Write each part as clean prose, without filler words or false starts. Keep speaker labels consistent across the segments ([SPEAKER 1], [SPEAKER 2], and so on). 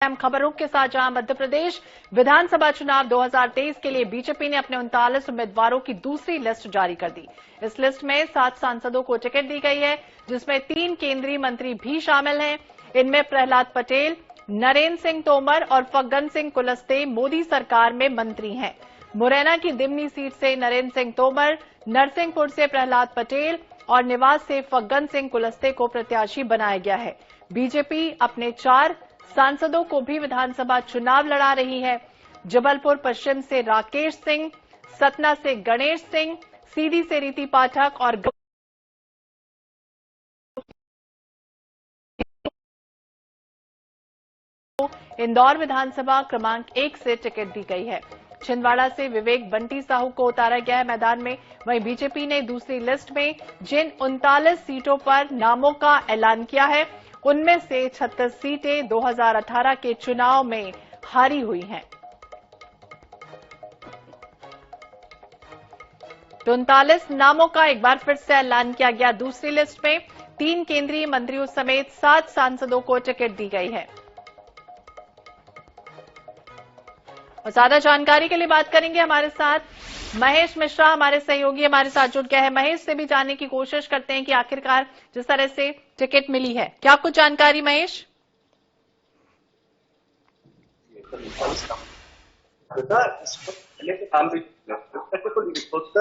[SPEAKER 1] अहम खबरों के साथ जहां मध्य प्रदेश विधानसभा चुनाव 2023 के लिए बीजेपी ने अपने 39 उम्मीदवारों की दूसरी लिस्ट जारी कर दी। इस लिस्ट में 7 सांसदों को टिकट दी गई है, जिसमें 3 केंद्रीय मंत्री भी शामिल हैं। इनमें प्रहलाद पटेल, नरेंद्र सिंह तोमर और फग्गन सिंह कुलस्ते मोदी सरकार में मंत्री हैं। मुरैना की दिमनी सीट से नरेंद्र सिंह तोमर, नरसिंहपुर से प्रहलाद पटेल और निवास से फग्गन सिंह कुलस्ते को प्रत्याशी बनाया गया है। बीजेपी अपने 4 सांसदों को भी विधानसभा चुनाव लड़ा रही है। जबलपुर पश्चिम से राकेश सिंह, सतना से गणेश सिंह, सीधी से रीति पाठक और इंदौर विधानसभा क्रमांक 1 से टिकट दी गई है। छिंदवाड़ा से विवेक बंटी साहू को उतारा गया है मैदान में। वहीं बीजेपी ने दूसरी लिस्ट में जिन 39 सीटों पर नामों का ऐलान किया है, उनमें से 36 सीटें 2018 के चुनाव में हारी हुई हैं। तो 39 नामों का एक बार फिर से ऐलान किया गया। दूसरी लिस्ट में 3 केंद्रीय मंत्रियों समेत 7 सांसदों को टिकट दी गई है। और ज्यादा जानकारी के लिए बात करेंगे हमारे साथ महेश मिश्रा, हमारे सहयोगी हमारे साथ जुड़ गए हैं। महेश से भी जानने की कोशिश करते हैं कि आखिरकार जिस तरह से टिकट मिली है, क्या कुछ जानकारी महेश?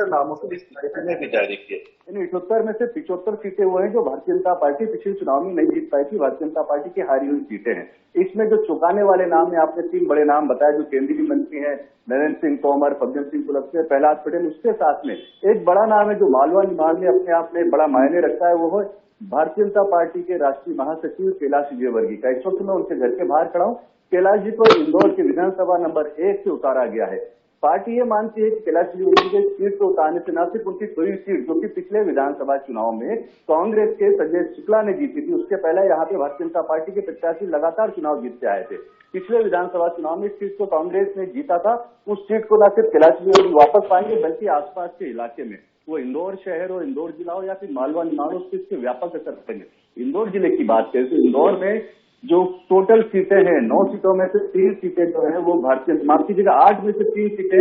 [SPEAKER 2] नामों की लिस्ट भी जारी की है। इन 78 में से 75 सीटें वो हैं जो भारतीय जनता पार्टी पिछले चुनाव में नहीं जीत पाई थी। भारतीय जनता पार्टी की हारी हुई सीटें हैं। इसमें जो चौंकाने वाले नाम है, आपने 3 बड़े नाम बताए जो केंद्रीय मंत्री हैं, नरेंद्र सिंह तोमर, फग्गन सिंह कुलस्ते, प्रहलाद पटेल। उसके साथ में एक बड़ा नाम है जो मालवा निमाड़ में अपने आप में बड़ा मायने रखता है, वो है भारतीय जनता पार्टी के राष्ट्रीय महासचिव कैलाश विजयवर्गीय का। इस वक्त मैं उनके घर के बाहर खड़ा हूँ। कैलाश जी को इंदौर के विधानसभा नंबर 1 से उतारा गया है। पार्टी ये मानती है कि कैलाश विजयवर्गीय के सीट को उतारने से न सिर्फ उनकी कोई सीट जो कि पिछले विधानसभा चुनाव में कांग्रेस के संजय शुक्ला ने जीती थी, उसके पहले यहाँ पे भारतीय जनता पार्टी के प्रत्याशी लगातार चुनाव जीतते आए थे। पिछले विधानसभा चुनाव में इस सीट को कांग्रेस ने जीता था। उस सीट को न सिर्फ कैलाश विजयवर्गीय वापस पाएंगे, बल्कि आसपास के इलाके में वो इंदौर शहर हो, इंदौर जिला हो या फिर मालवा निमाड़, उस सीट के व्यापक असर पड़ेंगे। इंदौर जिले की बात करें तो इंदौर में जो टोटल सीटें हैं, 9 सीटों में से 3 सीटें जो है वो भारतीय, माफ कीजिएगा 8 में से 3 सीटें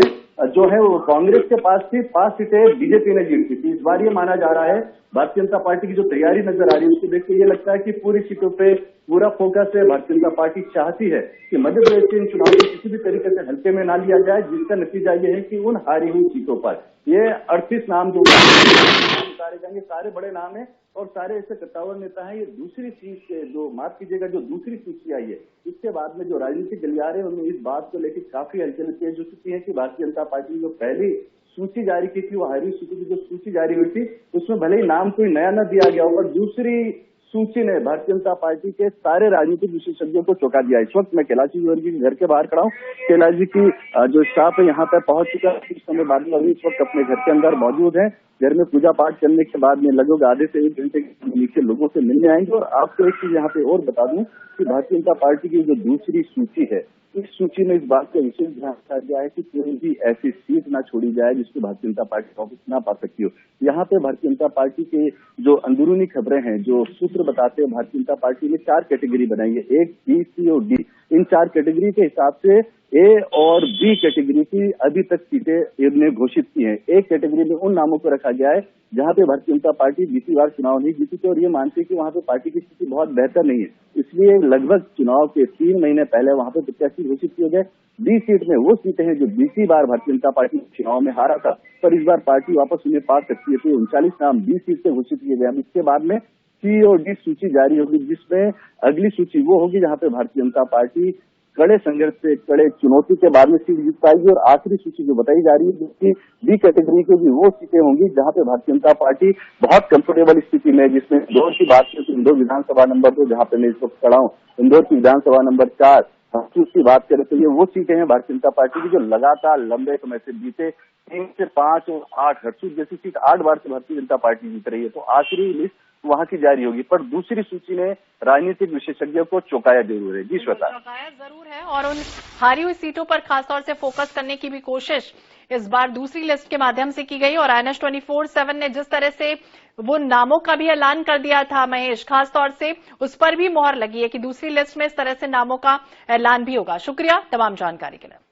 [SPEAKER 2] जो है वो कांग्रेस के पास थी, 5 सीटें बीजेपी ने जीती थी। इस बार ये माना जा रहा है, भारतीय जनता पार्टी की जो तैयारी नजर आ रही है उसको देख के ये लगता है कि पूरी सीटों पे पूरा फोकस है। भारतीय जनता पार्टी चाहती है कि मध्य प्रदेश के इन चुनाव को किसी भी तरीके से हल्के में ना लिया जाए, जिसका नतीजा ये है कि उन हारी हुई सीटों पर ये 38 नाम जो उतारे जाएंगे, सारे बड़े नाम है और सारे ऐसे कट्टावर नेता हैं। ये दूसरी चीज से जो माफ कीजिएगा जो दूसरी सूची आई है, इसके बाद में जो राजनीतिक गलियारे उनमें इस बात को लेकर काफी हलचल तेज हो चुकी है कि भारतीय जनता पार्टी ने जो पहली सूची जारी की थी, वो हरी सूची की जो सूची जारी हुई थी उसमें भले ही नाम कोई नया न दिया गया हो, पर दूसरी सूची ने भारतीय जनता पार्टी के सारे राजनीतिक विशेषज्ञों को चौंका दिया। इस वक्त मैं कैलाश विजयवर्गीय के घर के बाहर खड़ा हूँ। कैलाश जी की जो स्टाफ है यहाँ पर पहुंच चुका है। कुछ समय बाद में अभी इस वक्त अपने घर के अंदर मौजूद है। घर में पूजा पाठ करने के बाद में लगभग आधे से 1 घंटे के नीचे लोगों से मिलने आएंगे। और आपको एक चीज यहाँ पे और बता दूं कि भारतीय जनता पार्टी की जो दूसरी सूची है, इस सूची में इस बात का विशेष ध्यान रखा गया है कि कोई भी ऐसी सीट ना छोड़ी जाए जिसको भारतीय जनता पार्टी वापस ना पा सकती हो। यहाँ पे भारतीय जनता पार्टी के जो अंदरूनी खबरें हैं, जो सूत्र बताते हैं, भारतीय जनता पार्टी ने 4 कैटेगरी बनाई है, 1, बी, सी और डी। इन 4 कैटेगरी के हिसाब से ए और बी कैटेगरी की अभी तक सीटें इन्होंने घोषित की हैं। एक कैटेगरी में उन नामों को रखा गया है जहां पे भारतीय जनता पार्टी बीती बार चुनाव नहीं जीती थी और ये मानती है कि वहां पे पार्टी की स्थिति बहुत बेहतर नहीं है, इसलिए लगभग चुनाव के 3 महीने पहले वहां पे प्रत्याशी घोषित किए गए। बी सीट में वो सीटें हैं जो बीती बार भारतीय जनता पार्टी चुनाव में हारा था, पर इस बार पार्टी वापस उन्हें पा सकती है। तो 39 नाम बी सीट से घोषित किए गए। इसके बाद में सी और डी सूची जारी होगी, जिसमें अगली सूची वो होगी जहां पे भारतीय जनता पार्टी कड़े संघर्ष से, कड़े चुनौती के बाद में सीट जीत पाएगी। और आखिरी सूची जो बताई जा रही है, जिसकी बी कैटेगरी की भी वो सीटें होंगी जहां पे भारतीय जनता पार्टी बहुत कंफर्टेबल स्थिति में, जिसमें इंदौर की बात करें तो इंदौर विधानसभा नंबर 2 जहां पे मैं इस वक्त खड़ा हूँ, इंदौर की विधानसभा नंबर 4, हरसूद की बात करें तो ये वो सीटें हैं भारतीय जनता पार्टी की जो लगातार लंबे समय से बीते 3 से 5 और 8, हरसूद जैसी सीट 8 बार से भारतीय जनता पार्टी जीत रही है। तो आखिरी लिस्ट वहां की जारी होगी, पर दूसरी सूची ने राजनीतिक विशेषज्ञों को चौंकाया जरूर है। जी श्वेता,
[SPEAKER 1] चौंकाया जरूर है। और उन हारी हुई सीटों पर खासतौर से फोकस करने की भी कोशिश इस बार दूसरी लिस्ट के माध्यम से की गई। और INS 24/7 ने जिस तरह से वो नामों का भी ऐलान कर दिया था महेश, खासतौर से उस पर भी मोहर लगी है कि दूसरी लिस्ट में इस तरह से नामों का ऐलान भी होगा। शुक्रिया तमाम जानकारी के लिए।